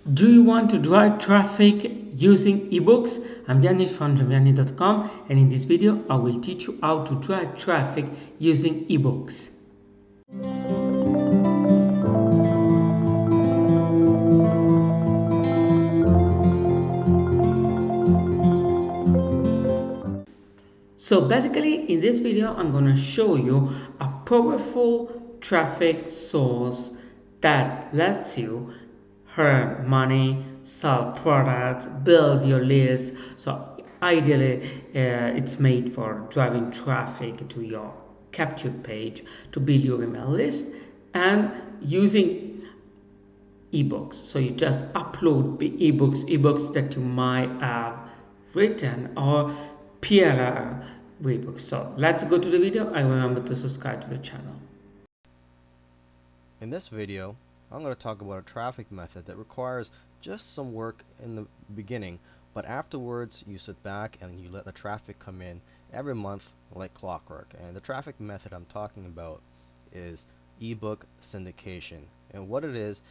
Do you want to drive traffic using eBooks? I'm Gianni from gianni.com, and in this video I will teach you how to drive traffic using eBooks. So basically in this video I'm going to show you a powerful traffic source that lets you earn money, sell products, build your list. So ideally it's made for driving traffic to your capture page to build your email list and using ebooks. So you just upload the ebooks that you might have written or PLR ebooks. So let's go to the video and remember to subscribe to the channel. In this video, I'm going to talk about a traffic method that requires just some work in the beginning, but afterwards you sit back and you let the traffic come in every month like clockwork. And the traffic method I'm talking about is ebook syndication. And what it is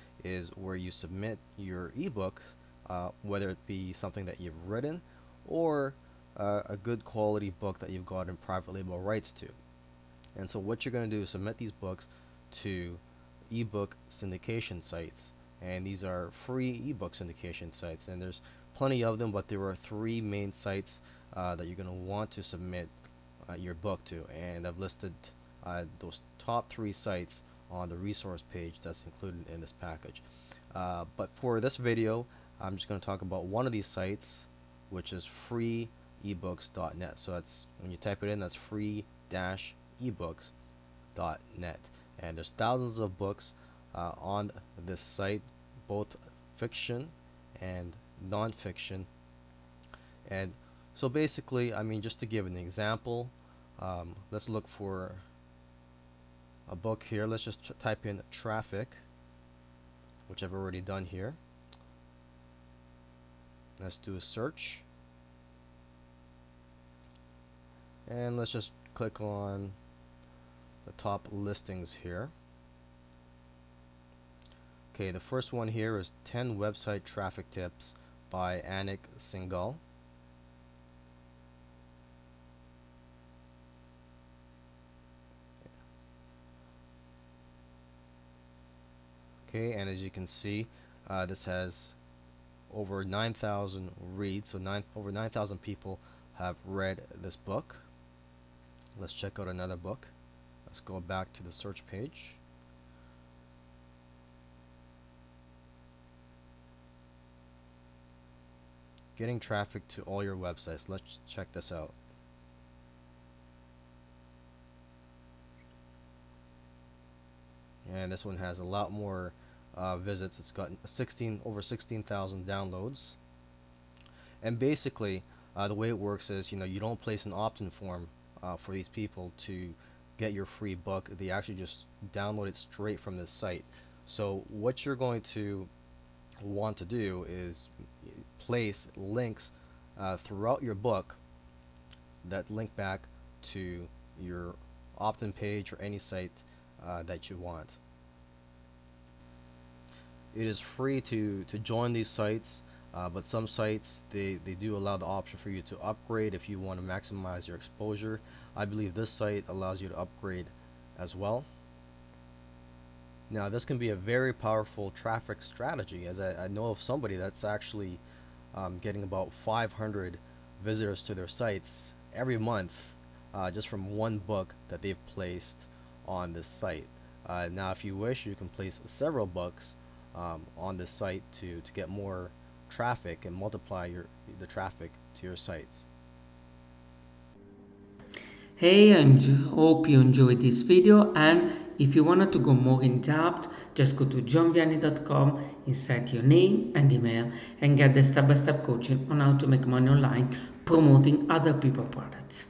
where you submit your ebook, whether it be something that you've written or a good quality book that you've gotten private label rights to. And so what you're going to do is submit these books to ebook syndication sites, and these are free ebook syndication sites, and there's plenty of them, but there are three main sites that you're going to want to submit your book to, and I've listed those top three sites on the resource page that's included in this package. But for this video I'm just going to talk about one of these sites, which is freeebooks.net. So that's, when you type it in, that's free-ebooks.net. And there's thousands of books on this site, both fiction and non-fiction. And so basically, I mean, just to give an example, let's look for a book here. Let's just type in traffic, which I've already done here. Let's do a search, and let's just click on the top listings here. Okay, the first one here is 10 website traffic tips by Anik Singhal. Okay, and as you can see, this has over 9,000 reads, so over 9,000 people have read this book. Let's check out another book. Let's go back to the search page. Getting traffic to all your websites. Let's check this out. And this one has a lot more visits. It's got over 16,000 downloads. And basically, the way it works is, you don't place an opt-in form for these people to get your free book. They actually just download it straight from this site. So what you're going to want to do is place links throughout your book that link back to your opt-in page or any site that you want. It is free to join these sites, but some sites they do allow the option for you to upgrade if you want to maximize your exposure. I believe this site allows you to upgrade as well. Now this can be a very powerful traffic strategy, as I know of somebody that's actually getting about 500 visitors to their sites every month just from one book that they've placed on this site. Now if you wish, you can place several books on this site to get more traffic and multiply the traffic to your sites. Hey, and hope you enjoyed this video, and if you wanted to go more in depth, just go to gianni.com, insert your name and email, and get the step-by-step coaching on how to make money online promoting other people's products.